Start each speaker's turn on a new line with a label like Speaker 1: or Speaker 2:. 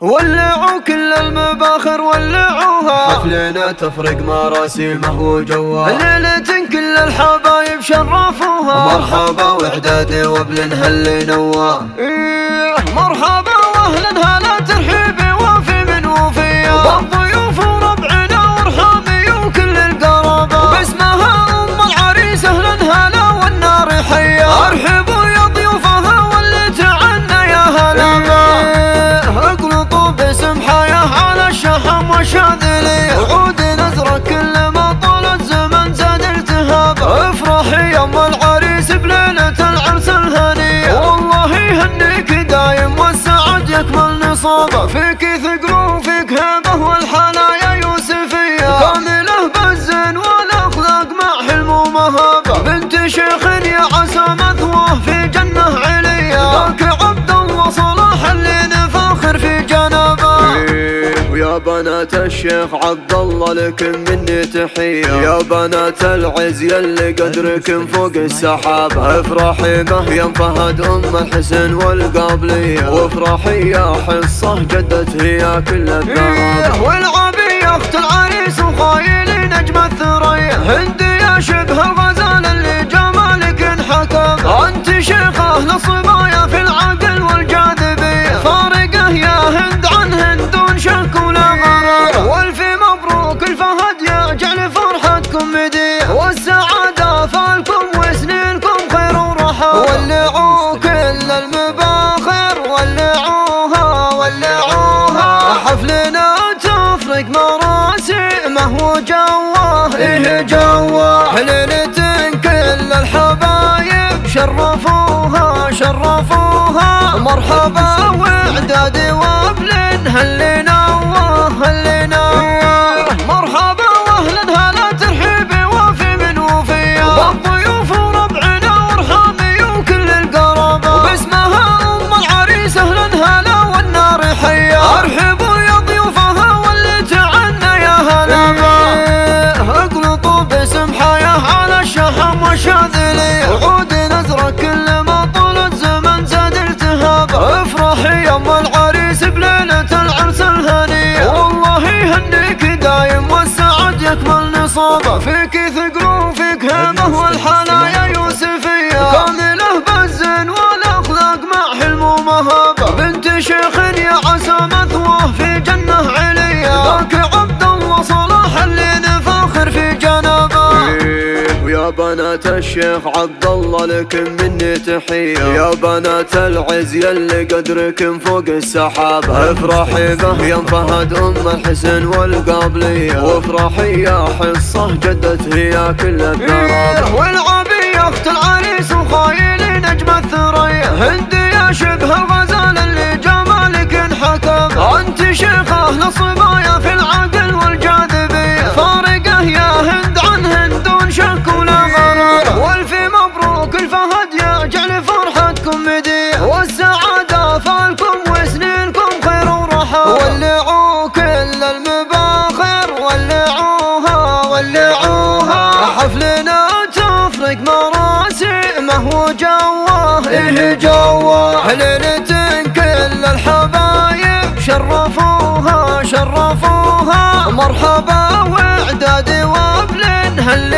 Speaker 1: ولعوا كل المباخر ولعوها، حفلنا تفرق مراسيمه وجوها، ليلة كل الحبايب شرفوها، مرحبا وعداد وابل هل نواه، مرحبا واهلا هلا ترحيبي وفي من وفيه، بالضيوف وربعنا وارحامي وكل القرابة، وباسمها ام العريس اهلا هلا والنار حيه، ارحبوا يا ضيوفها واللي تعنا يا هلا، اقلطوا باسم حياه على الشحم والشاذليه، وعود نزرك كل ما طال الزمن زاد التهابه، افرحي يا ام العريس بليله العرس الهنيه، والله يهنيك دايم والسعد يكمل نصابه، فيك ثقل وفيك هبه والحنايا يوسفيه، كامله بالزين والاخلاق مع حلم ومهابه، بنت شيخ يا عسى مثواه في جنه عليا، ذاك عبد الله صلاح اللي نفاخر في جنابه، ويا بنات الشيخ عبد الله لكم مني تحيه، يا بنات العز يلي قدركم فوق السحابه، افرحي به يا فهد ام الحسن والقابليه، وافرحي يا حصه جدت هي كل الذهب، والعبي اخت العريس وخايلي نجم الثريا، هندي يا شبه الغزال اللي جمالك انحكم، انت شيخه للصبايا في العقل والجاذبيه، فارقه يا هند عن هند دون شك ولا غرابه، والف مبروك الفهد يجعل فرحتكم مديه، والسعاده فالكم وسنينكم خير وراحه، ولعوا كل المباخر ولعوها ولعوها، حفلنا تفرق مراسيمه وجواه جواه، ليلة كل الحبايب شرفوها شرفوها، مرحبا وعداد وابل هل نواه هل نواه، مرحبا واهلا هلا ترحيبي وفي من وفيه، بالضيوف وربعنا وارحامي وكل القرابه، وباسمها ام العريس اهلا هلا والنار حيه، ارحبوا يا ضيوفها واللي تعنا يا هلا، اقلطوا باسم حياه على الشحم والشاذليه، وعود نزرك كل ما طول الزمن زاد التهابه، افرحي يا ام العريس بليله العرس الهنيه، والله يهنيك دايم والسعد يكمل نصابه، فيك ثقل وفيك هبه والحنايا يوسفيه، كامله بالزين والاخلاق مع حلم ومهابه، بنت شيخ يا عسى مثواه في جنه عليا، ذاك عبد الله صلاح اللي نفاخر في جنابه، ويا بنات الشيخ عبد الله لكم مني تحيه، يا بنات العز يلي قدركم فوق السحابه، افرحي به يا فهد ام الحسن والقابليه، وافرحي يا حصه جدت هي كل الذهب، والعبي اخت العريس وخايلي نجم الثريا، هندي يا شبه الغزال اللي جمالك انحكم، انت شيخه للصبايا في العقل والجاذبيه، فارقه يا هند عن هند دون شك ولا غرابه، والف مبروك الفهد يجعل فرحتكم مديه، والسعاده فالكم وسنينكم خير وراحه، ولعوا كل المباخر ولعوها ولعوها، حفلنا تفرق مراسيمه وجواه جواه، ليلة كل الحبايب شرفوها شرفوها، مرحبا وعداد وابل هل